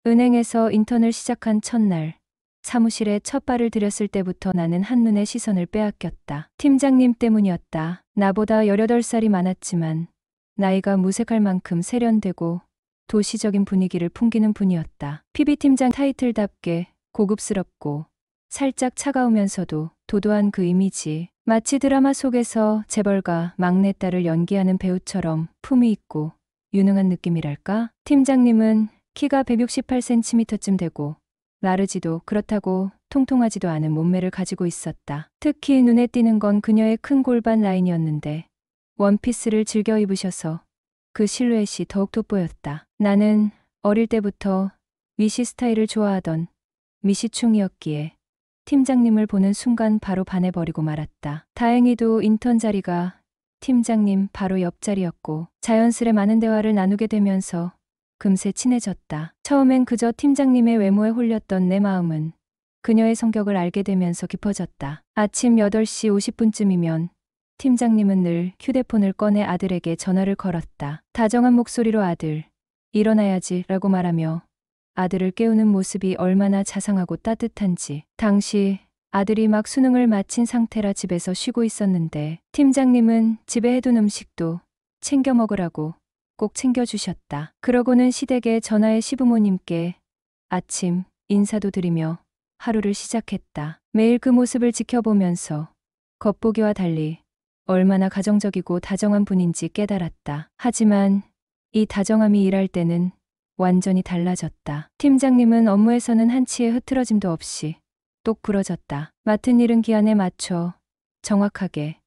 은행에서 인턴을 시작한 첫날, 사무실에 첫 발을 들였을 때부터 나는 한눈에 시선을 빼앗겼다. 팀장님 때문이었다. 나보다 18살이 많았지만 나이가 무색할 만큼 세련되고 도시적인 분위기를 풍기는 분이었다. PB팀장 타이틀답게 고급스럽고 살짝 차가우면서도 도도한 그 이미지, 마치 드라마 속에서 재벌가 막내딸을 연기하는 배우처럼 품위 있고 유능한 느낌이랄까? 팀장님은 키가 168cm쯤 되고 마르지도 그렇다고 통통하지도 않은 몸매를 가지고 있었다. 특히 눈에 띄는 건 그녀의 큰 골반 라인이었는데 원피스를 즐겨 입으셔서 그 실루엣이 더욱 돋보였다. 나는 어릴 때부터 미시 스타일을 좋아하던 미시충이었기에 팀장님을 보는 순간 바로 반해버리고 말았다. 다행히도 인턴 자리가 팀장님 바로 옆자리였고 자연스레 많은 대화를 나누게 되면서 금세 친해졌다. 처음엔 그저 팀장님의 외모에 홀렸던 내 마음은 그녀의 성격을 알게 되면서 깊어졌다. 아침 8시 50분쯤이면 팀장님은 늘 휴대폰을 꺼내 아들에게 전화를 걸었다. 다정한 목소리로 아들, 일어나야지 라고 말하며 아들을 깨우는 모습이 얼마나 자상하고 따뜻한지. 당시 아들이 막 수능을 마친 상태라 집에서 쉬고 있었는데 팀장님은 집에 해둔 음식도 챙겨 먹으라고 꼭 챙겨주셨다. 그러고는 시댁에 전화해 시부모님께 아침 인사도 드리며 하루를 시작했다. 매일 그 모습을 지켜보면서 겉보기와 달리 얼마나 가정적이고 다정한 분인지 깨달았다. 하지만 이 다정함이 일할 때는 완전히 달라졌다. 팀장님은 업무에서는 한치의 흐트러짐도 없이 똑 부러졌다. 맡은 일은 기한에 맞춰 정확하게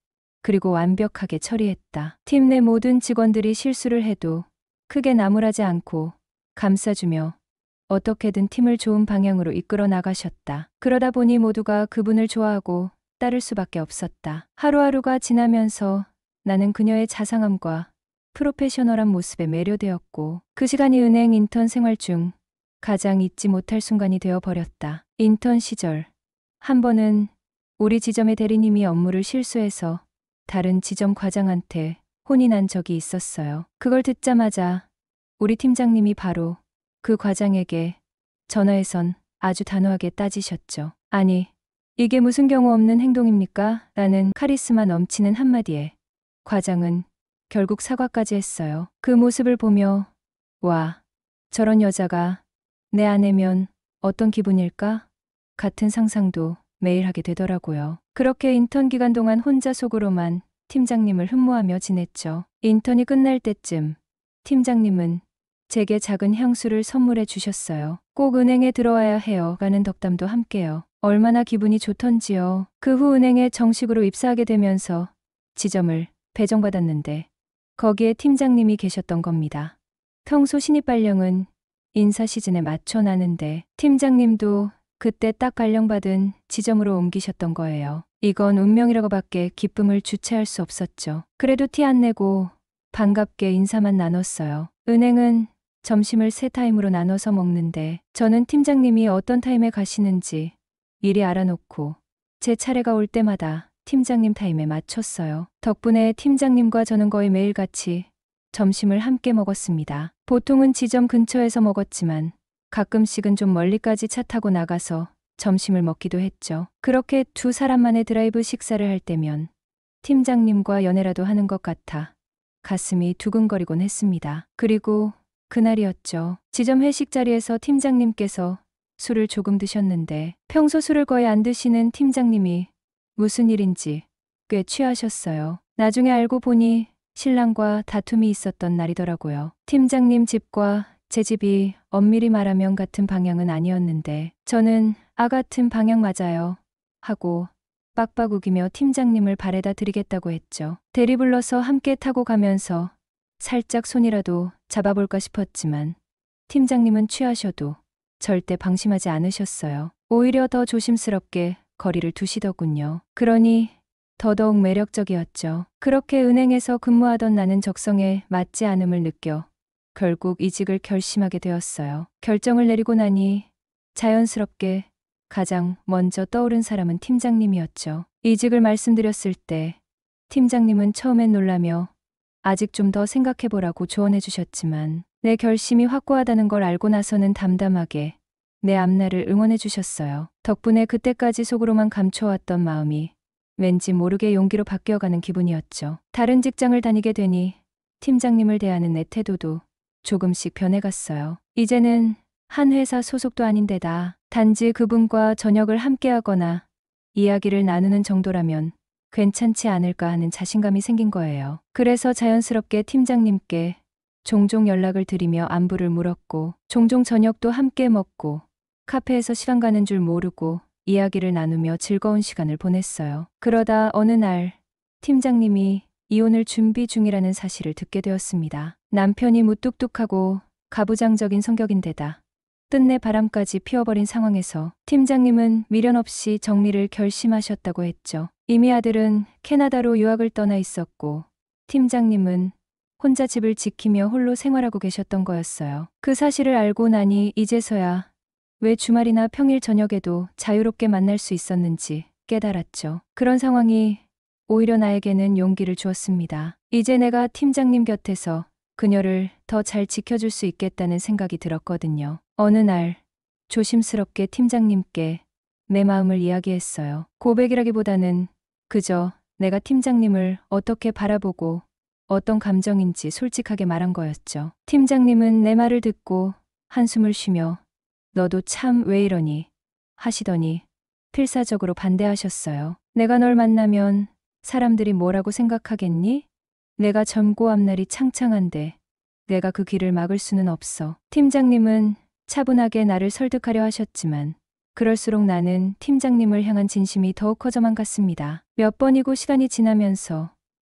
그리고 완벽하게 처리했다. 팀 내 모든 직원들이 실수를 해도 크게 나무라지 않고 감싸주며 어떻게든 팀을 좋은 방향으로 이끌어 나가셨다. 그러다 보니 모두가 그분을 좋아하고 따를 수밖에 없었다. 하루하루가 지나면서 나는 그녀의 자상함과 프로페셔널한 모습에 매료되었고 그 시간이 은행 인턴 생활 중 가장 잊지 못할 순간이 되어버렸다. 인턴 시절 한 번은 우리 지점의 대리님이 업무를 실수해서 다른 지점 과장한테 혼이 난 적이 있었어요. 그걸 듣자마자 우리 팀장님이 바로 그 과장에게 전화해선 아주 단호하게 따지셨죠. 아니, 이게 무슨 경우 없는 행동입니까? 라는 카리스마 넘치는 한마디에 과장은 결국 사과까지 했어요. 그 모습을 보며 와, 저런 여자가 내 아내면 어떤 기분일까? 같은 상상도 매일 하게 되더라고요. 그렇게 인턴 기간 동안 혼자 속으로만 팀장님을 흠모하며 지냈죠. 인턴이 끝날 때쯤 팀장님은 제게 작은 향수를 선물해 주셨어요. 꼭 은행에 들어와야 해요. 라는 덕담도 함께요. 얼마나 기분이 좋던지요. 그 후 은행에 정식으로 입사하게 되면서 지점을 배정받았는데 거기에 팀장님이 계셨던 겁니다. 평소 신입 발령은 인사 시즌에 맞춰 나는데 팀장님도 그때 딱 발령받은 지점으로 옮기셨던 거예요. 이건 운명이라고밖에 기쁨을 주체할 수 없었죠. 그래도 티 안 내고 반갑게 인사만 나눴어요. 은행은 점심을 3타임으로 나눠서 먹는데 저는 팀장님이 어떤 타임에 가시는지 미리 알아놓고 제 차례가 올 때마다 팀장님 타임에 맞췄어요. 덕분에 팀장님과 저는 거의 매일 같이 점심을 함께 먹었습니다. 보통은 지점 근처에서 먹었지만 가끔씩은 좀 멀리까지 차 타고 나가서 점심을 먹기도 했죠. 그렇게 두 사람만의 드라이브 식사를 할 때면 팀장님과 연애라도 하는 것 같아 가슴이 두근거리곤 했습니다. 그리고 그날이었죠. 지점 회식 자리에서 팀장님께서 술을 조금 드셨는데 평소 술을 거의 안 드시는 팀장님이 무슨 일인지 꽤 취하셨어요. 나중에 알고 보니 신랑과 다툼이 있었던 날이더라고요. 팀장님 집과 제 집이 엄밀히 말하면 같은 방향은 아니었는데 저는 같은 방향 맞아요 하고 빡빡 우기며 팀장님을 발에다 드리겠다고 했죠. 대리 불러서 함께 타고 가면서 살짝 손이라도 잡아볼까 싶었지만 팀장님은 취하셔도 절대 방심하지 않으셨어요. 오히려 더 조심스럽게 거리를 두시더군요. 그러니 더더욱 매력적이었죠. 그렇게 은행에서 근무하던 나는 적성에 맞지 않음을 느껴 결국 이직을 결심하게 되었어요. 결정을 내리고 나니 자연스럽게 가장 먼저 떠오른 사람은 팀장님이었죠. 이직을 말씀드렸을 때 팀장님은 처음엔 놀라며 아직 좀 더 생각해보라고 조언해 주셨지만 내 결심이 확고하다는 걸 알고 나서는 담담하게 내 앞날을 응원해 주셨어요. 덕분에 그때까지 속으로만 감춰왔던 마음이 왠지 모르게 용기로 바뀌어가는 기분이었죠. 다른 직장을 다니게 되니 팀장님을 대하는 내 태도도 조금씩 변해갔어요. 이제는 한 회사 소속도 아닌데다 단지 그분과 저녁을 함께하거나 이야기를 나누는 정도라면 괜찮지 않을까 하는 자신감이 생긴 거예요. 그래서 자연스럽게 팀장님께 종종 연락을 드리며 안부를 물었고, 종종 저녁도 함께 먹고, 카페에서 시간 가는 줄 모르고 이야기를 나누며 즐거운 시간을 보냈어요. 그러다 어느 날 팀장님이 이혼을 준비 중이라는 사실을 듣게 되었습니다. 남편이 무뚝뚝하고 가부장적인 성격인데다 끝내 바람까지 피워버린 상황에서 팀장님은 미련 없이 정리를 결심하셨다고 했죠. 이미 아들은 캐나다로 유학을 떠나 있었고 팀장님은 혼자 집을 지키며 홀로 생활하고 계셨던 거였어요. 그 사실을 알고 나니 이제서야 왜 주말이나 평일 저녁에도 자유롭게 만날 수 있었는지 깨달았죠. 그런 상황이 오히려 나에게는 용기를 주었습니다. 이제 내가 팀장님 곁에서 그녀를 더 잘 지켜줄 수 있겠다는 생각이 들었거든요. 어느 날 조심스럽게 팀장님께 내 마음을 이야기했어요. 고백이라기보다는 그저 내가 팀장님을 어떻게 바라보고 어떤 감정인지 솔직하게 말한 거였죠. 팀장님은 내 말을 듣고 한숨을 쉬며 너도 참 왜 이러니 하시더니 필사적으로 반대하셨어요. 내가 널 만나면 사람들이 뭐라고 생각하겠니? 내가 젊고 앞날이 창창한데 내가 그 길을 막을 수는 없어. 팀장님은 차분하게 나를 설득하려 하셨지만 그럴수록 나는 팀장님을 향한 진심이 더욱 커져만 갔습니다. 몇 번이고 시간이 지나면서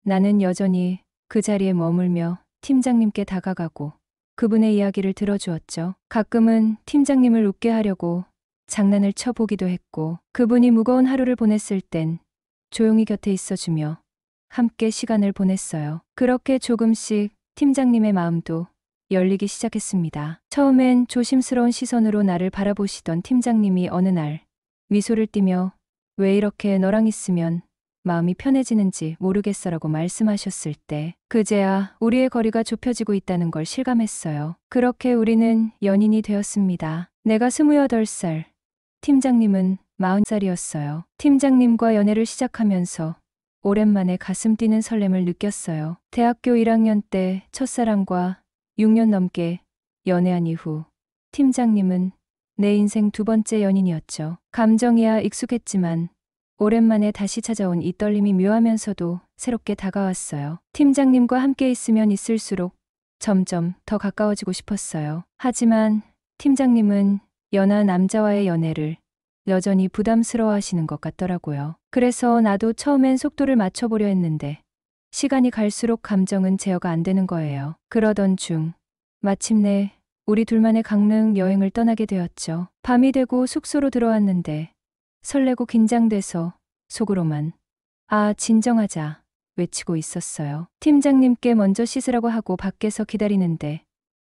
나는 여전히 그 자리에 머물며 팀장님께 다가가고 그분의 이야기를 들어주었죠. 가끔은 팀장님을 웃게 하려고 장난을 쳐보기도 했고 그분이 무거운 하루를 보냈을 땐 조용히 곁에 있어주며 함께 시간을 보냈어요. 그렇게 조금씩 팀장님의 마음도 열리기 시작했습니다. 처음엔 조심스러운 시선으로 나를 바라보시던 팀장님이 어느 날 미소를 띠며 왜 이렇게 너랑 있으면 마음이 편해지는지 모르겠어라고 말씀하셨을 때 그제야 우리의 거리가 좁혀지고 있다는 걸 실감했어요. 그렇게 우리는 연인이 되었습니다. 내가 28살, 팀장님은 40살이었어요. 팀장님과 연애를 시작하면서 오랜만에 가슴 뛰는 설렘을 느꼈어요. 대학교 1학년 때 첫사랑과 6년 넘게 연애한 이후 팀장님은 내 인생 두 번째 연인이었죠. 감정이야 익숙했지만 오랜만에 다시 찾아온 이 떨림이 묘하면서도 새롭게 다가왔어요. 팀장님과 함께 있으면 있을수록 점점 더 가까워지고 싶었어요. 하지만 팀장님은 연하 남자와의 연애를 여전히 부담스러워하시는 것 같더라고요. 그래서 나도 처음엔 속도를 맞춰보려 했는데 시간이 갈수록 감정은 제어가 안 되는 거예요. 그러던 중 마침내 우리 둘만의 강릉 여행을 떠나게 되었죠. 밤이 되고 숙소로 들어왔는데 설레고 긴장돼서 속으로만 아 진정하자 외치고 있었어요. 팀장님께 먼저 씻으라고 하고 밖에서 기다리는데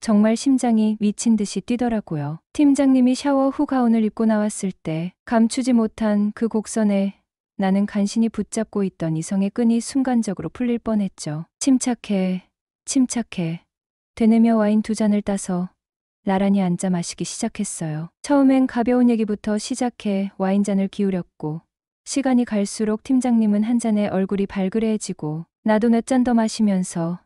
정말 심장이 미친 듯이 뛰더라고요. 팀장님이 샤워 후 가운을 입고 나왔을 때 감추지 못한 그 곡선에 나는 간신히 붙잡고 있던 이성의 끈이 순간적으로 풀릴 뻔했죠. 침착해, 침착해. 되뇌며 와인 두 잔을 따서 나란히 앉아 마시기 시작했어요. 처음엔 가벼운 얘기부터 시작해 와인잔을 기울였고 시간이 갈수록 팀장님은 한 잔에 얼굴이 발그레해지고 나도 몇 잔 더 마시면서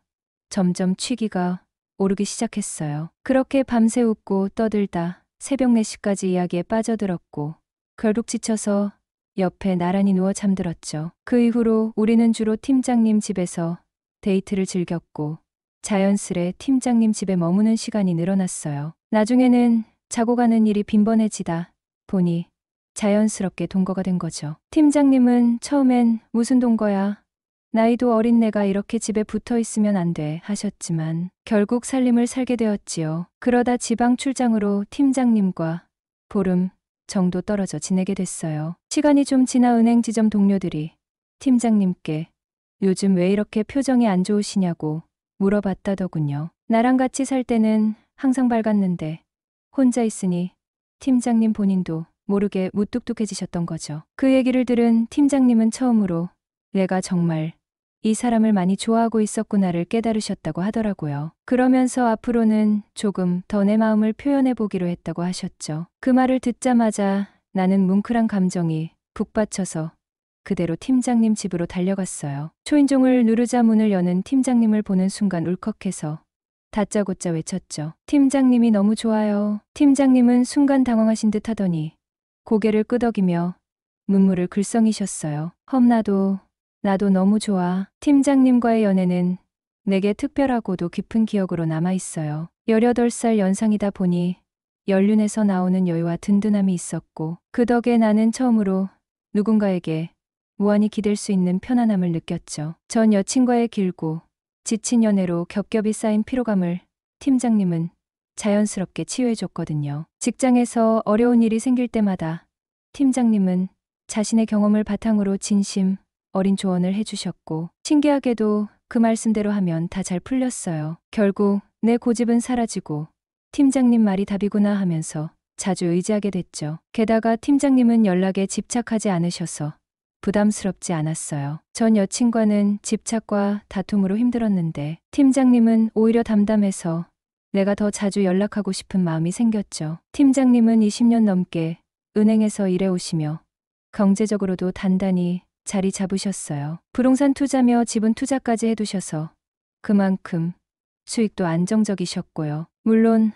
점점 취기가 오르기 시작했어요. 그렇게 밤새 웃고 떠들다 새벽 4시까지 이야기에 빠져들었고 결국 지쳐서 옆에 나란히 누워 잠들었죠. 그 이후로 우리는 주로 팀장님 집에서 데이트를 즐겼고 자연스레 팀장님 집에 머무는 시간이 늘어났어요. 나중에는 자고 가는 일이 빈번해지다 보니 자연스럽게 동거가 된 거죠. 팀장님은 처음엔 무슨 동거야? 나이도 어린 내가 이렇게 집에 붙어 있으면 안 돼 하셨지만 결국 살림을 살게 되었지요. 그러다 지방 출장으로 팀장님과 보름 정도 떨어져 지내게 됐어요. 시간이 좀 지나 은행 지점 동료들이 팀장님께 요즘 왜 이렇게 표정이 안 좋으시냐고 물어봤다더군요. 나랑 같이 살 때는 항상 밝았는데 혼자 있으니 팀장님 본인도 모르게 무뚝뚝해지셨던 거죠. 그 얘기를 들은 팀장님은 처음으로 내가 정말 이 사람을 많이 좋아하고 있었구나를 깨달으셨다고 하더라고요. 그러면서 앞으로는 조금 더 내 마음을 표현해 보기로 했다고 하셨죠. 그 말을 듣자마자 나는 뭉클한 감정이 북받쳐서 그대로 팀장님 집으로 달려갔어요. 초인종을 누르자 문을 여는 팀장님을 보는 순간 울컥해서 다짜고짜 외쳤죠. 팀장님이 너무 좋아요. 팀장님은 순간 당황하신 듯 하더니 고개를 끄덕이며 눈물을 글썽이셨어요. 나도 너무 좋아. 팀장님과의 연애는 내게 특별하고도 깊은 기억으로 남아있어요. 18살 연상이다 보니 연륜에서 나오는 여유와 든든함이 있었고 그 덕에 나는 처음으로 누군가에게 무한히 기댈 수 있는 편안함을 느꼈죠. 전 여친과의 길고 지친 연애로 겹겹이 쌓인 피로감을 팀장님은 자연스럽게 치유해줬거든요. 직장에서 어려운 일이 생길 때마다 팀장님은 자신의 경험을 바탕으로 진심 어린 조언을 해주셨고 신기하게도 그 말씀대로 하면 다 잘 풀렸어요. 결국 내 고집은 사라지고 팀장님 말이 답이구나 하면서 자주 의지하게 됐죠. 게다가 팀장님은 연락에 집착하지 않으셔서 부담스럽지 않았어요. 전 여친과는 집착과 다툼으로 힘들었는데 팀장님은 오히려 담담해서 내가 더 자주 연락하고 싶은 마음이 생겼죠. 팀장님은 20년 넘게 은행에서 일해오시며 경제적으로도 단단히 자리 잡으셨어요. 부동산 투자며 지분 투자까지 해두셔서 그만큼 수익도 안정적이셨고요. 물론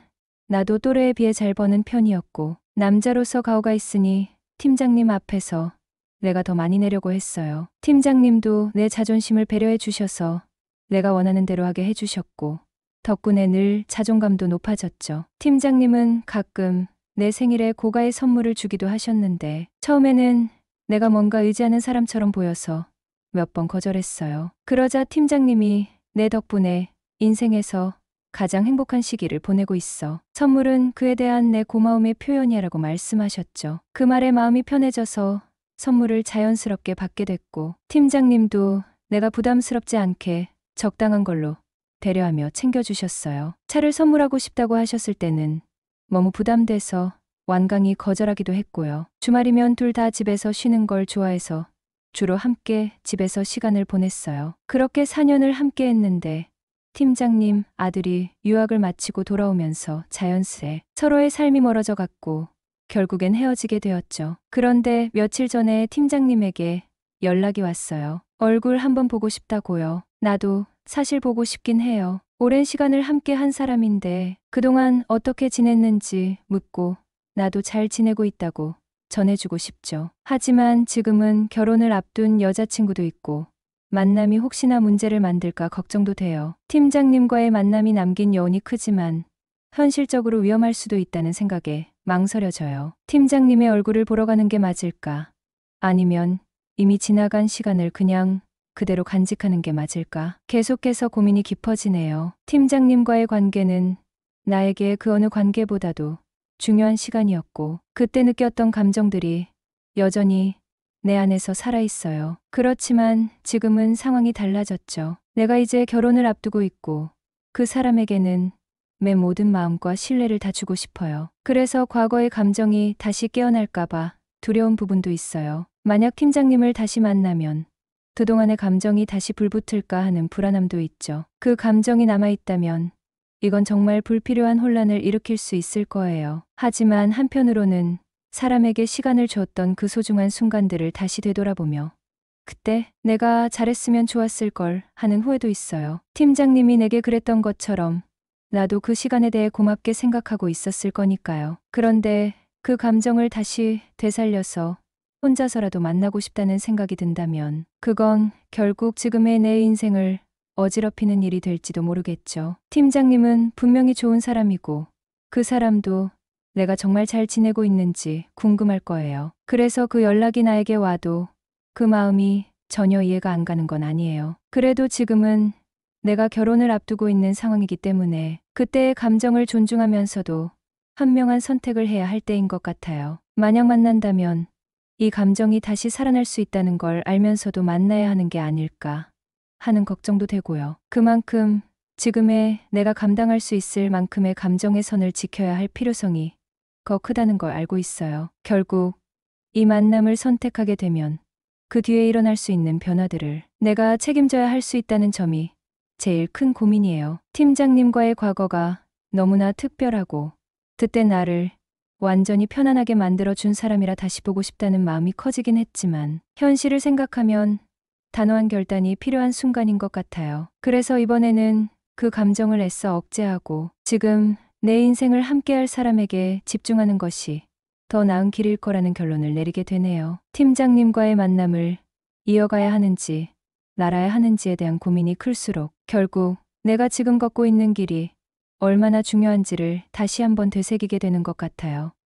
나도 또래에 비해 잘 버는 편이었고 남자로서 가오가 있으니 팀장님 앞에서 내가 더 많이 내려고 했어요. 팀장님도 내 자존심을 배려해 주셔서 내가 원하는 대로 하게 해주셨고 덕분에 늘 자존감도 높아졌죠. 팀장님은 가끔 내 생일에 고가의 선물을 주기도 하셨는데 처음에는 내가 뭔가 의지하는 사람처럼 보여서 몇 번 거절했어요. 그러자 팀장님이 내 덕분에 인생에서 가장 행복한 시기를 보내고 있어. 선물은 그에 대한 내 고마움의 표현이라고 말씀하셨죠. 그 말에 마음이 편해져서 선물을 자연스럽게 받게 됐고 팀장님도 내가 부담스럽지 않게 적당한 걸로 배려하며 챙겨주셨어요. 차를 선물하고 싶다고 하셨을 때는 너무 부담돼서 완강히 거절하기도 했고요. 주말이면 둘 다 집에서 쉬는 걸 좋아해서 주로 함께 집에서 시간을 보냈어요. 그렇게 4년을 함께 했는데 팀장님 아들이 유학을 마치고 돌아오면서 자연스레 서로의 삶이 멀어져 갔고 결국엔 헤어지게 되었죠. 그런데 며칠 전에 팀장님에게 연락이 왔어요. 얼굴 한번 보고 싶다고요. 나도 사실 보고 싶긴 해요. 오랜 시간을 함께 한 사람인데 그동안 어떻게 지냈는지 묻고 나도 잘 지내고 있다고 전해주고 싶죠. 하지만 지금은 결혼을 앞둔 여자친구도 있고 만남이 혹시나 문제를 만들까 걱정도 돼요. 팀장님과의 만남이 남긴 여운이 크지만 현실적으로 위험할 수도 있다는 생각에 망설여져요. 팀장님의 얼굴을 보러 가는 게 맞을까? 아니면 이미 지나간 시간을 그냥 그대로 간직하는 게 맞을까? 계속해서 고민이 깊어지네요. 팀장님과의 관계는 나에게 그 어느 관계보다도 중요한 시간이었고 그때 느꼈던 감정들이 여전히 내 안에서 살아있어요. 그렇지만 지금은 상황이 달라졌죠. 내가 이제 결혼을 앞두고 있고 그 사람에게는 내 모든 마음과 신뢰를 다 주고 싶어요. 그래서 과거의 감정이 다시 깨어날까봐 두려운 부분도 있어요. 만약 팀장님을 다시 만나면 그동안의 감정이 다시 불붙을까 하는 불안함도 있죠. 그 감정이 남아있다면 이건 정말 불필요한 혼란을 일으킬 수 있을 거예요. 하지만 한편으로는 사람에게 시간을 줬던 그 소중한 순간들을 다시 되돌아보며 그때 내가 잘했으면 좋았을 걸 하는 후회도 있어요. 팀장님이 내게 그랬던 것처럼 나도 그 시간에 대해 고맙게 생각하고 있었을 거니까요. 그런데 그 감정을 다시 되살려서 혼자서라도 만나고 싶다는 생각이 든다면 그건 결국 지금의 내 인생을 어지럽히는 일이 될지도 모르겠죠. 팀장님은 분명히 좋은 사람이고 그 사람도 내가 정말 잘 지내고 있는지 궁금할 거예요. 그래서 그 연락이 나에게 와도 그 마음이 전혀 이해가 안 가는 건 아니에요. 그래도 지금은 내가 결혼을 앞두고 있는 상황이기 때문에 그때의 감정을 존중하면서도 현명한 선택을 해야 할 때인 것 같아요. 만약 만난다면 이 감정이 다시 살아날 수 있다는 걸 알면서도 만나야 하는 게 아닐까 하는 걱정도 되고요. 그만큼 지금의 내가 감당할 수 있을 만큼의 감정의 선을 지켜야 할 필요성이 더 크다는 걸 알고 있어요. 결국 이 만남을 선택하게 되면 그 뒤에 일어날 수 있는 변화들을 내가 책임져야 할 수 있다는 점이 제일 큰 고민이에요. 팀장님과의 과거가 너무나 특별하고 그때 나를 완전히 편안하게 만들어준 사람이라 다시 보고 싶다는 마음이 커지긴 했지만 현실을 생각하면 단호한 결단이 필요한 순간인 것 같아요. 그래서 이번에는 그 감정을 애써 억제하고 지금 내 인생을 함께할 사람에게 집중하는 것이 더 나은 길일 거라는 결론을 내리게 되네요. 팀장님과의 만남을 이어가야 하는지 말아야 하는지에 대한 고민이 클수록 결국 내가 지금 걷고 있는 길이 얼마나 중요한지를 다시 한번 되새기게 되는 것 같아요.